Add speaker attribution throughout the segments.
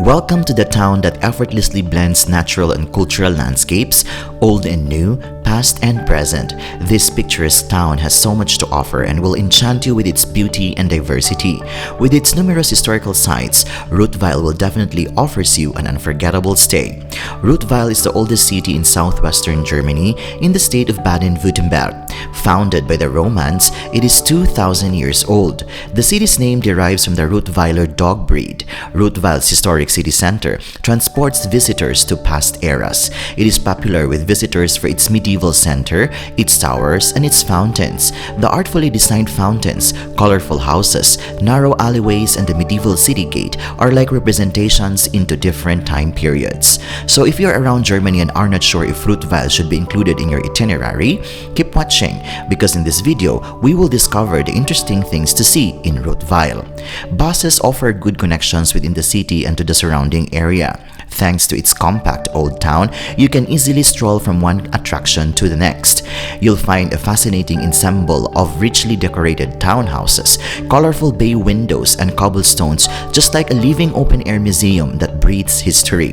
Speaker 1: Welcome to the town that effortlessly blends natural and cultural landscapes, old and new, past and present. This picturesque town has so much to offer and will enchant you with its beauty and diversity. With its numerous historical sites, Rottweil will definitely offers you an unforgettable stay. Rottweil is the oldest city in southwestern Germany in the state of Baden-Württemberg. Founded by the Romans, it is 2,000 years old. The city's name derives from the Rottweiler dog breed. Rottweil's historic city center transports visitors to past eras. It is popular with visitors for its medieval center, its towers, and its fountains. The artfully designed fountains, colorful houses, narrow alleyways, and the medieval city gate are like representations into different time periods. So if you're around Germany and are not sure if Rottweil should be included in your itinerary, keep watching because in this video, we will discover the interesting things to see in Rottweil. Buses offer good connections within the city and to the surrounding area. Thanks to its compact old town, you can easily stroll from one attraction to the next. You'll find a fascinating ensemble of richly decorated townhouses, colorful bay windows, and cobblestones, just like a living open-air museum that breathes history.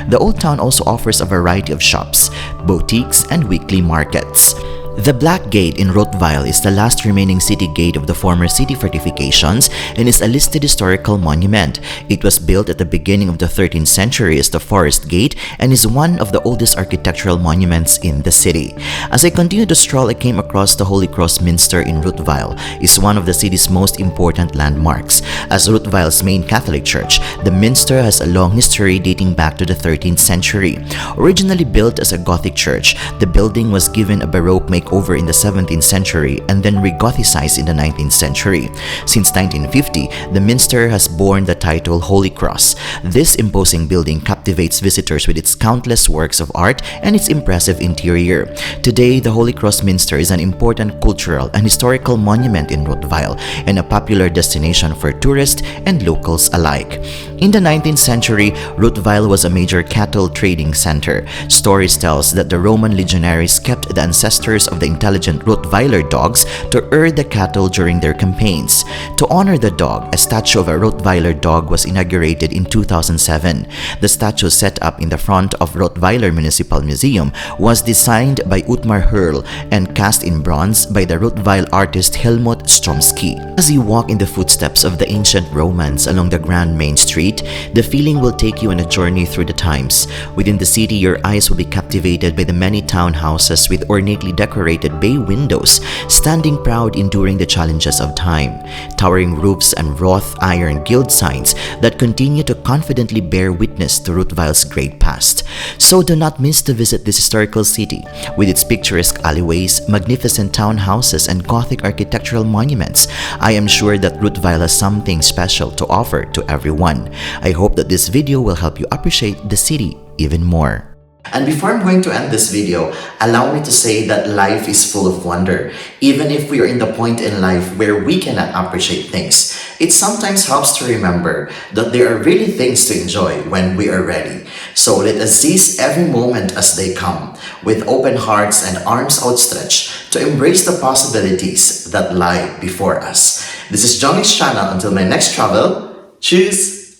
Speaker 1: The old town also offers a variety of shops, boutiques, and weekly markets. The Black Gate in Rottweil is the last remaining city gate of the former city fortifications and is a listed historical monument. It was built at the beginning of the 13th century as the Forest Gate and is one of the oldest architectural monuments in the city. As I continued to stroll, I came across the Holy Cross Minster in Rottweil. It's one of the city's most important landmarks. As Rottweil's main Catholic church, the Minster has a long history dating back to the 13th century. Originally built as a Gothic church, the building was given a Baroque makeover in the 17th century and then re-Gothicized in the 19th century. Since 1950, the Minster has borne the title Holy Cross. This imposing building captivates visitors with its countless works of art and its impressive interior. Today, the Holy Cross Minster is an important cultural and historical monument in Rottweil and a popular destination for tourists and locals alike. In the 19th century, Rottweil was a major cattle trading center. Stories tell us that the Roman legionaries kept the ancestors of the intelligent Rottweiler dogs to herd the cattle during their campaigns. To honor the dog, a statue of a Rottweiler dog was inaugurated in 2007. The statue set up in the front of Rottweiler Municipal Museum was designed by Utmar Hurl and cast in bronze by the Rottweil artist Helmut Stromsky. As you walk in the footsteps of the ancient Romans along the Grand Main Street, the feeling will take you on a journey through the times. Within the city, your eyes will be captivated by the many townhouses with ornately decorated bay windows, standing proud enduring the challenges of time, towering roofs and wrought iron guild signs that continue to confidently bear witness to Rottweil's great past. So do not miss to visit this historical city with its picturesque alleyways, magnificent townhouses, and Gothic architectural monuments. I am sure that Rottweil has something special to offer to everyone. I hope that this video will help you appreciate the city even more. And before I'm going to end this video, allow me to say that life is full of wonder. Even if we are in the point in life where we cannot appreciate things, it sometimes helps to remember that there are really things to enjoy when we are ready. So let us seize every moment as they come, with open hearts and arms outstretched to embrace the possibilities that lie before us. This is Jhongix channel. Until my next travel, cheers!